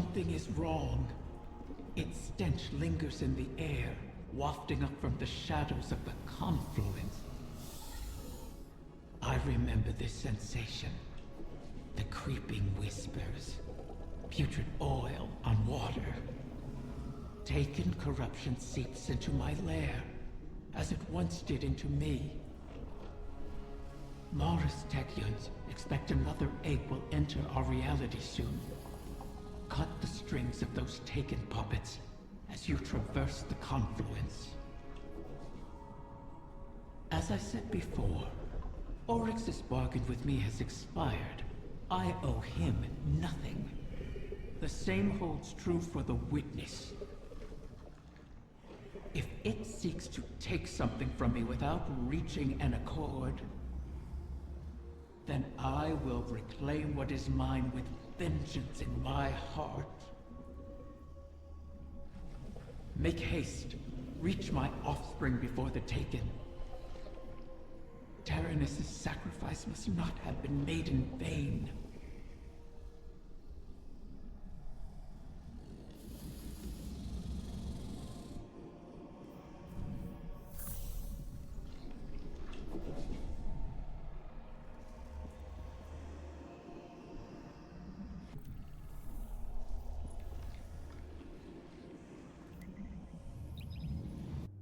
Something is wrong. Its stench lingers in the air, wafting up from the shadows of the confluence. I remember this sensation. The creeping whispers. Putrid oil on water. Techeun corruption seeps into my lair, as it once did into me. Mara's Techeuns expect another egg will enter our reality soon. Cut the strings of those Techeun puppets as you traverse the confluence. As I said before, Oryx's bargain with me has expired. I owe him nothing. The same holds true for the Witness. If it seeks to take something from me without reaching an accord, then I will reclaim what is mine with vengeance in my heart. Make haste. Reach my offspring before the Techeun. Taranis' sacrifice must not have been made in vain.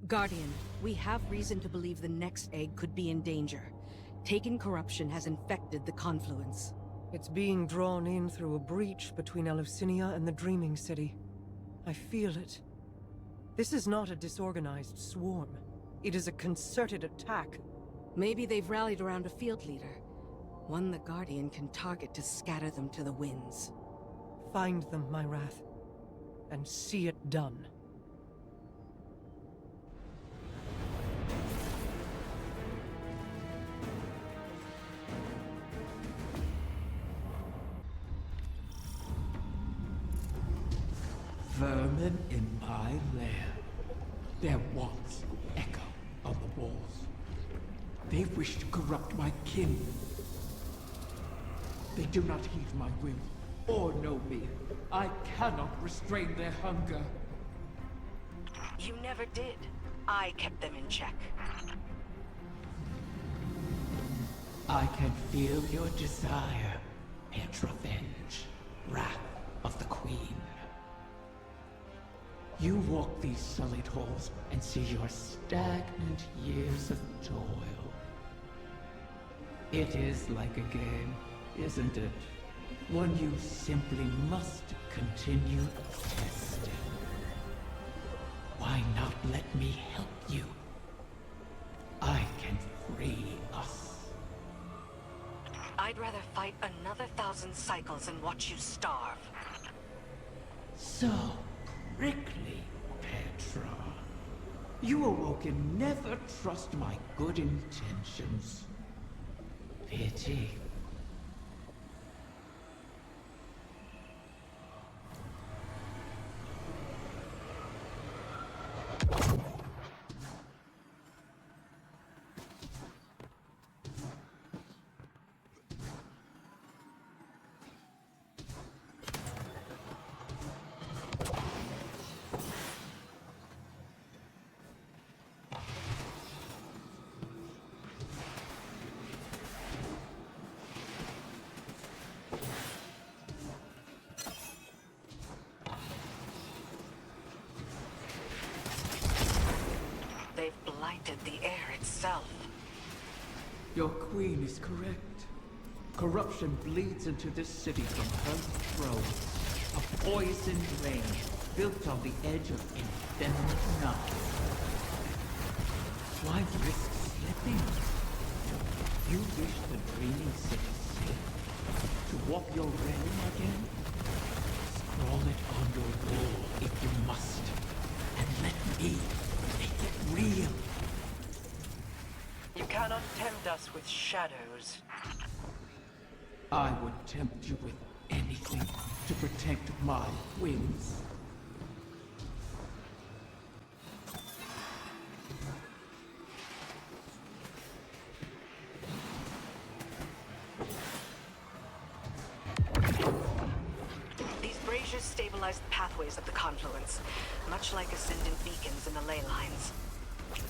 Guardian, we have reason to believe the next egg could be in danger. Techeun corruption has infected the confluence. It's being drawn in through a breach between Eleusinia and the Dreaming City. I feel it. This is not a disorganized swarm. It is a concerted attack. Maybe they've rallied around a field leader. One the Guardian can target to scatter them to the winds. Find them, my wrath, and see it done. Vermin in my lair. Their wants echo on the walls. They wish to corrupt my kin. They do not heed my will, or know me. I cannot restrain their hunger. You never did. I kept them in check. I can feel your desire, Petrovenge, wrath of the Queen. You walk these sullied halls and see your stagnant years of toil. It is like a game, isn't it? One you simply must continue testing. Why not let me help you? I can free us. I'd rather fight another 1,000 cycles than watch you starve. So prickly, Petra. You awoken never trust my good intentions. Pity. They've blighted the air itself. Your queen is correct. Corruption bleeds into this city from her throne. A poisoned rain built on the edge of infinite night. Why risk slipping? You wish the dreaming city safe? To walk your realm again? Scrawl it on your wall if you must. And let me make it real. You cannot tempt us with shadows. I would tempt you with anything to protect my wings. These braziers changes stabilize the pathways of the confluence, much like Ascendant beacons in the ley lines.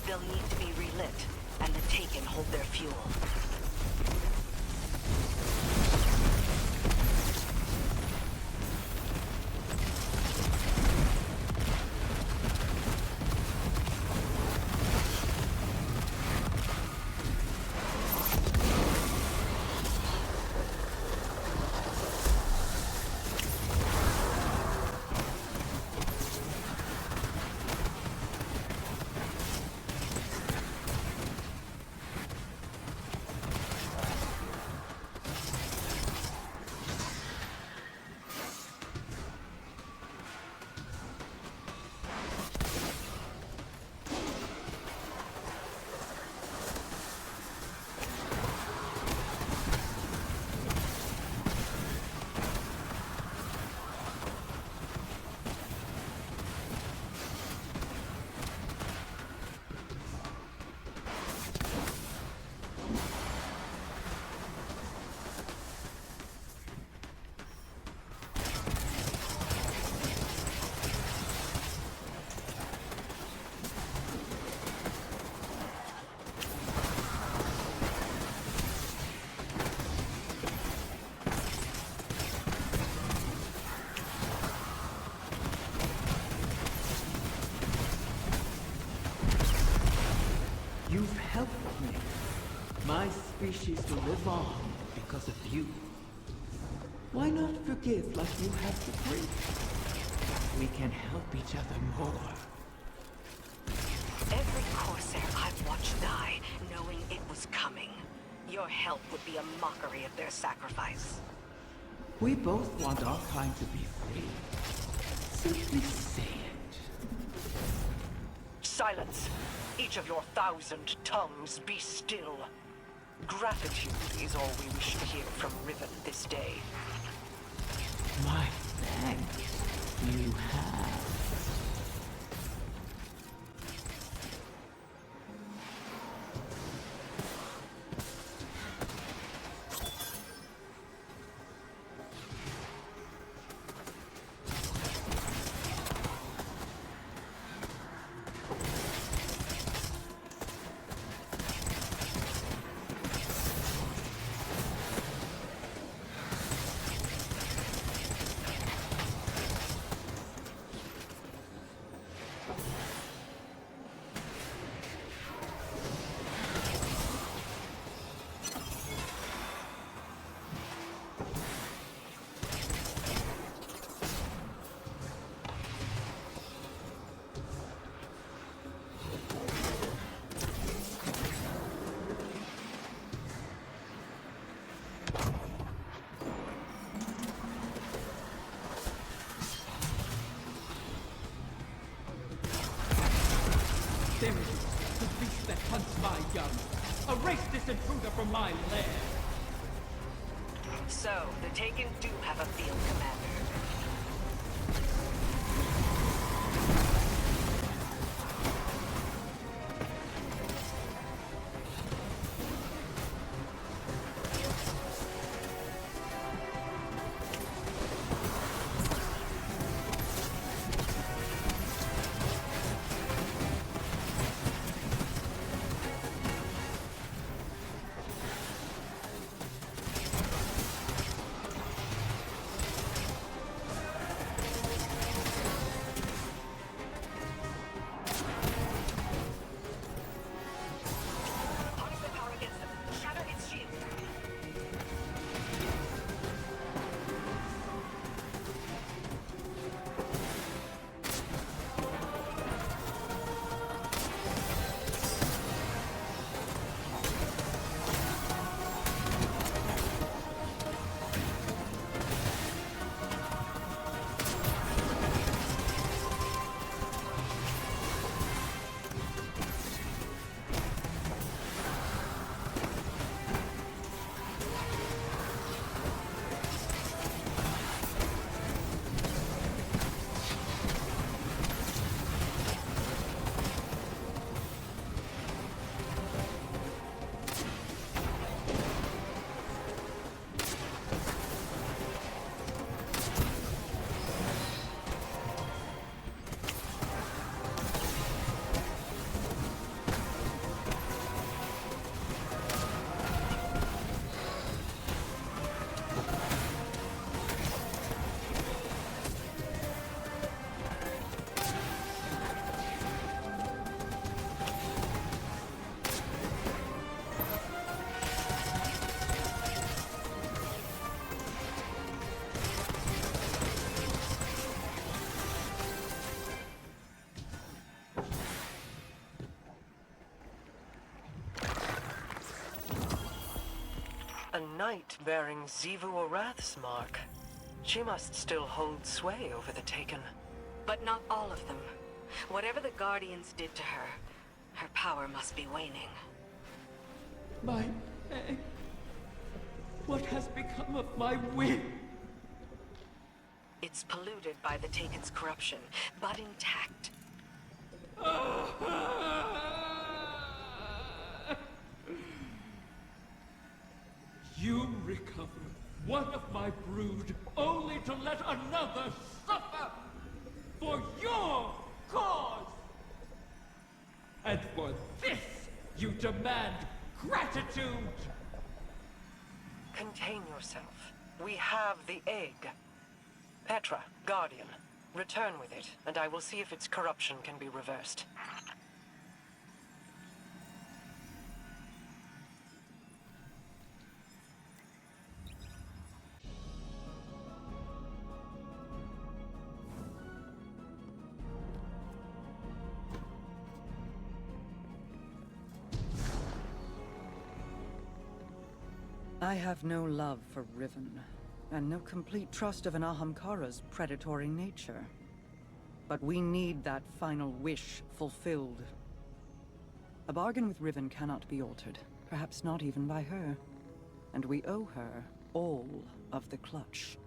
They'll need to be relit, and the Techeun hold their fuel. You've helped me. My species to live on because of you. Why not forgive like you have forgiven? We can help each other more. Every Corsair I've watched die, knowing it was coming. Your help would be a mockery of their sacrifice. We both want our kind to be free. Simply say it. Silence! Each of your 1,000 tongues be still. Gratitude is all we wish to hear from Riven this day. My thanks you have. There it is, the beast that hunts my young. Erase this intruder from my lair. So, the Techeun do have a field commander. A knight bearing Xivu Arath's mark. She must still hold sway over the Taken. But not all of them. Whatever the Guardians did to her, her power must be waning. My egg. What has become of my will? It's polluted by the Taken's corruption, but intact. You recover one of my brood, only to let another suffer for your cause! And for this, you demand gratitude! Contain yourself. We have the egg. Petra, Guardian, return with it, and I will see if its corruption can be reversed. I have no love for Riven, and no complete trust of an Ahamkara's predatory nature. But we need that final wish fulfilled. A bargain with Riven cannot be altered, perhaps not even by her. And we owe her all of the clutch.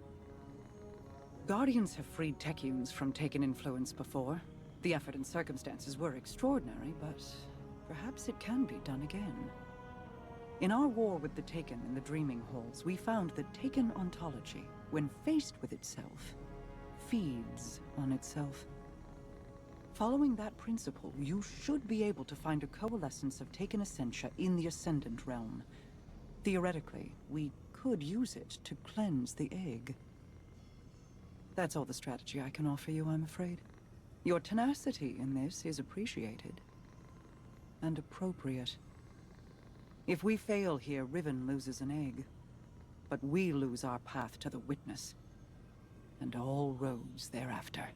Guardians have freed Techeuns from Taken influence before. The effort and circumstances were extraordinary, but perhaps it can be done again. In our war with the Taken in the Dreaming Halls, we found that Taken ontology, when faced with itself, feeds on itself. Following that principle, you should be able to find a coalescence of Taken essentia in the Ascendant realm. Theoretically, we could use it to cleanse the egg. That's all the strategy I can offer you, I'm afraid. Your tenacity in this is appreciated. And appropriate. If we fail here, Riven loses an egg. But we lose our path to the Witness. And all roads thereafter.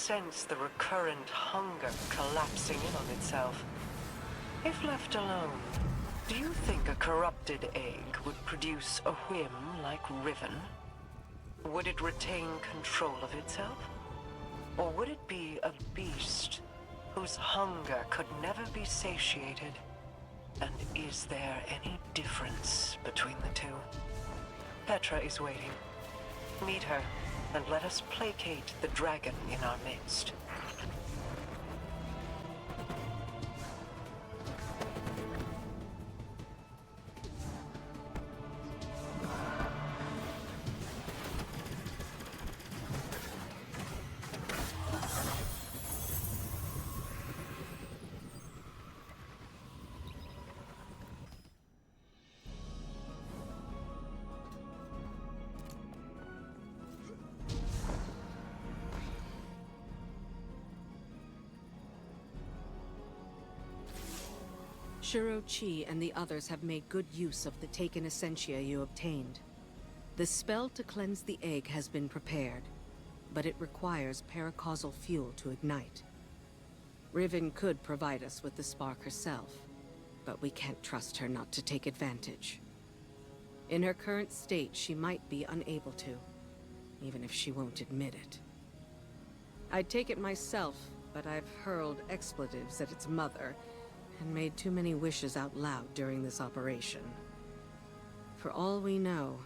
sense the recurrent hunger collapsing in on itself. If left alone, do you think a corrupted egg would produce a whim like Riven? Would it retain control of itself? Or would it be a beast whose hunger could never be satiated? And is there any difference between the two? Petra is waiting. Meet her, and let us placate the dragon in our midst. Shuro Chi and the others have made good use of the Techeun essentia you obtained. The spell to cleanse the egg has been prepared, but it requires paracausal fuel to ignite. Riven could provide us with the spark herself, but we can't trust her not to take advantage. In her current state, she might be unable to, even if she won't admit it. I'd take it myself, but I've hurled expletives at its mother, and made too many wishes out loud during this operation. For all we know,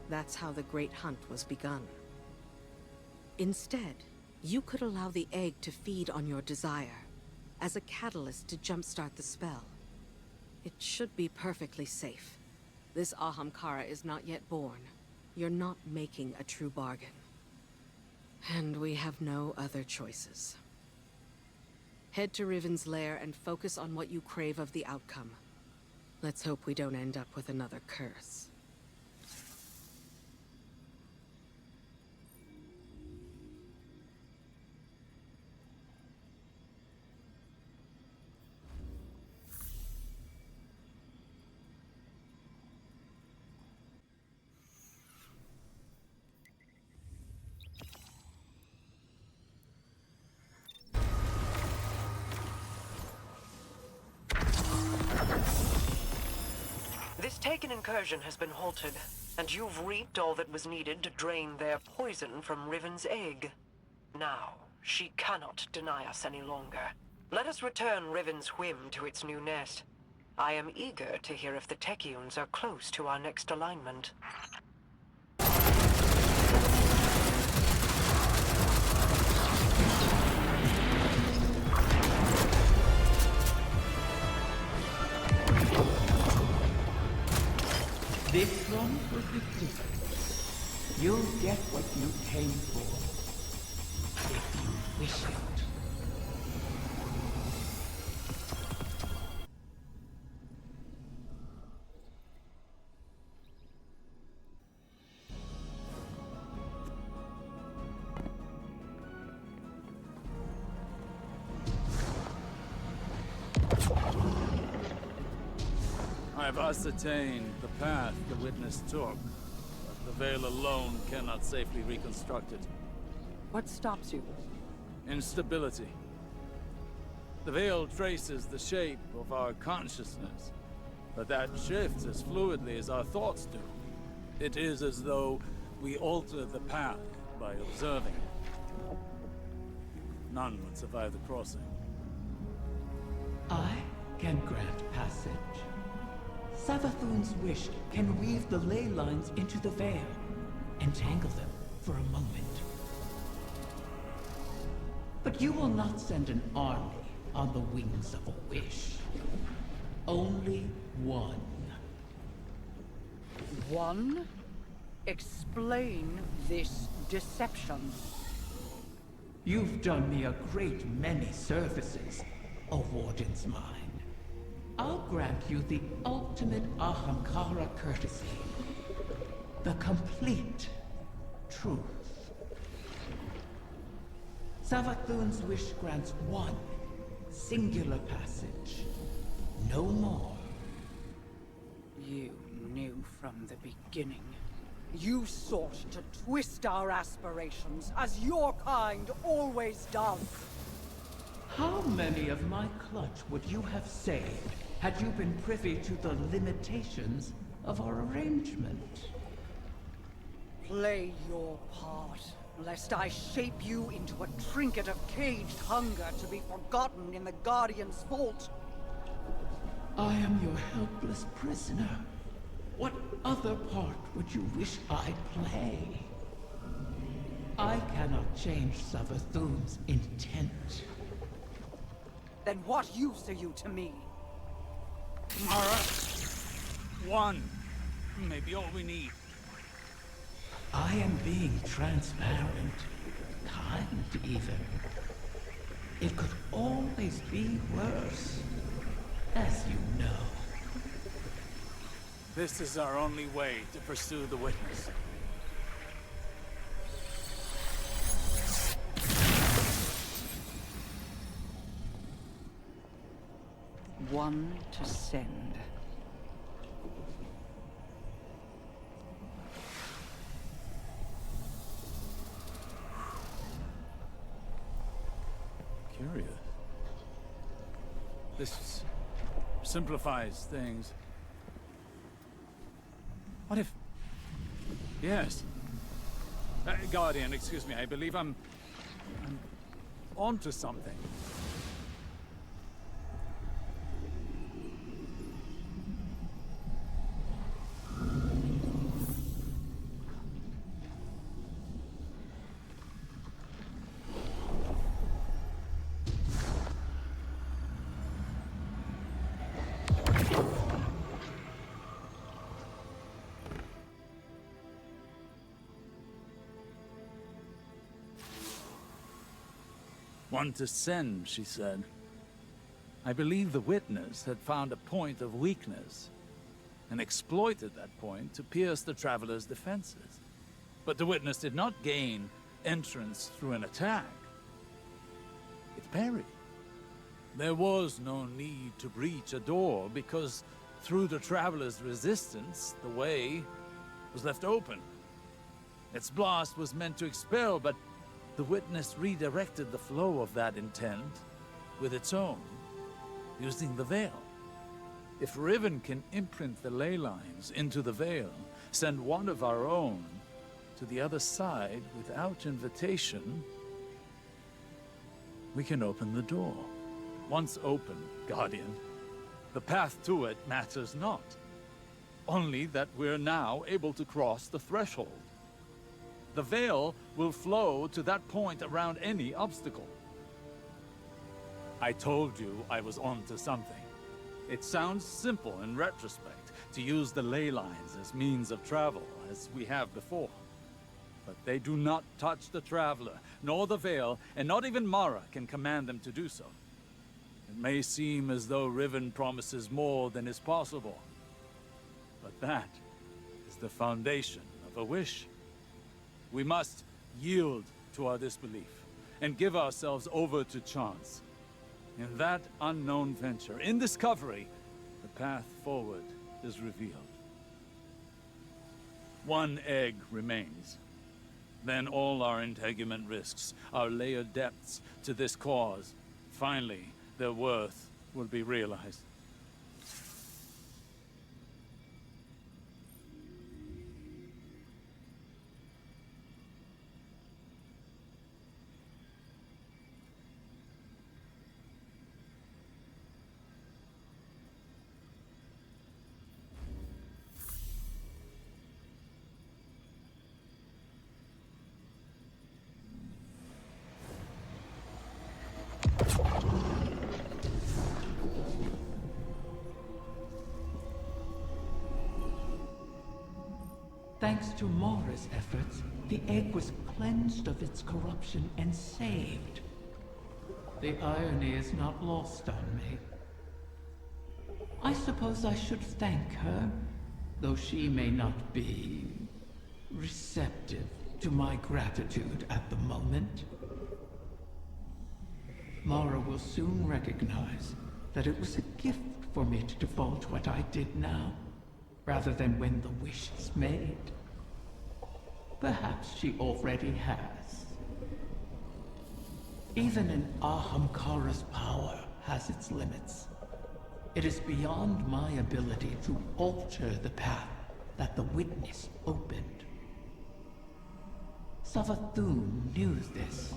that's how the Great Hunt was begun. Instead, you could allow the egg to feed on your desire, as a catalyst to jumpstart the spell. It should be perfectly safe. This Ahamkara is not yet born. You're not making a true bargain. And we have no other choices. Head to Riven's lair and focus on what you crave of the outcome. Let's hope we don't end up with another curse. This Techeun incursion has been halted, and you've reaped all that was needed to drain their poison from Riven's egg. Now, she cannot deny us any longer. Let us return Riven's whim to its new nest. I am eager to hear if the Techeuns are close to our next alignment. This one will be different. You'll get what you came for, if you wish it. I've ascertained the path the witness took, but the veil alone cannot safely reconstruct it. What stops you? Instability. The veil traces the shape of our consciousness, but that shifts as fluidly as our thoughts do. It is as though we alter the path by observing it. None would survive the crossing. I can grant passage. Savathun's wish can weave the ley lines into the veil, entangle them for a moment. But you will not send an army on the wings of a wish. Only one. One? Explain this deception. You've done me a great many services, O Warden's Mind. I'll grant you the ultimate Ahamkara courtesy. The complete truth. Savathun's wish grants one singular passage. No more. You knew from the beginning. You sought to twist our aspirations, as your kind always does. How many of my clutch would you have saved had you been privy to the limitations of our arrangement? Play your part, lest I shape you into a trinket of caged hunger to be forgotten in the Guardian's vault. I am your helpless prisoner. What other part would you wish I play? I cannot change Savathun's intent. Then what use are you to me? Mara, one. Maybe all we need. I am being transparent, kind even. It could always be worse, as you know. This is our only way to pursue the witness. One to send. Curious. This simplifies things. What if... Yes. Guardian, excuse me, I believe I'm onto something. One to send, she said. I believe the witness had found a point of weakness and exploited that point to pierce the traveler's defenses. But the witness did not gain entrance through an attack. It parried. There was no need to breach a door because through the traveler's resistance, the way was left open. Its blast was meant to expel, but the witness redirected the flow of that intent with its own, using the veil. If Riven can imprint the ley lines into the veil, send one of our own to the other side without invitation, we can open the door. Once open, Guardian, the path to it matters not. Only that we're now able to cross the threshold. The veil will flow to that point around any obstacle. I told you I was onto something. It sounds simple in retrospect to use the ley lines as means of travel, as we have before. But they do not touch the traveler, nor the veil, and not even Mara can command them to do so. It may seem as though Riven promises more than is possible, but that is the foundation of a wish. We must yield to our disbelief and give ourselves over to chance. In that unknown venture, in discovery, the path forward is revealed. One egg remains. Then all our integument risks, our layered depths to this cause, finally, their worth will be realized. Thanks to Mara's efforts, the egg was cleansed of its corruption and saved. The irony is not lost on me. I suppose I should thank her, though she may not be receptive to my gratitude at the moment. Mara will soon recognize that it was a gift for me to divulge what I did now, rather than when the wish is made. Perhaps she already has. Even an Ahamkara's power has its limits. It is beyond my ability to alter the path that the Witness opened. Savathun knew this,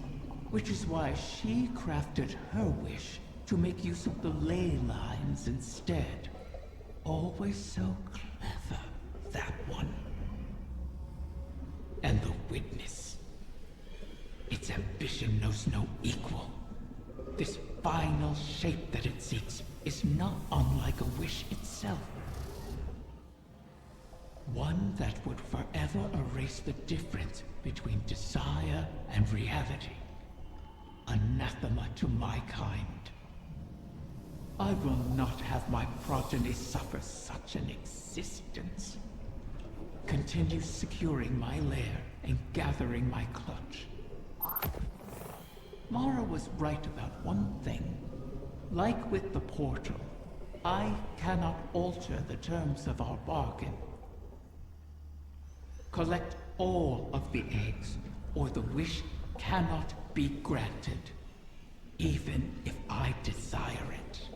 which is why she crafted her wish to make use of the ley lines instead. Always so clever, that one. And the Witness. Its ambition knows no equal. This final shape that it seeks is not unlike a wish itself. One that would forever erase the difference between desire and reality. Anathema to my kind. I will not have my progeny suffer such an existence. Continue securing my lair and gathering my clutch. Mara was right about one thing. Like with the portal, I cannot alter the terms of our bargain. Collect all of the eggs, or the wish cannot be granted, even if I desire it.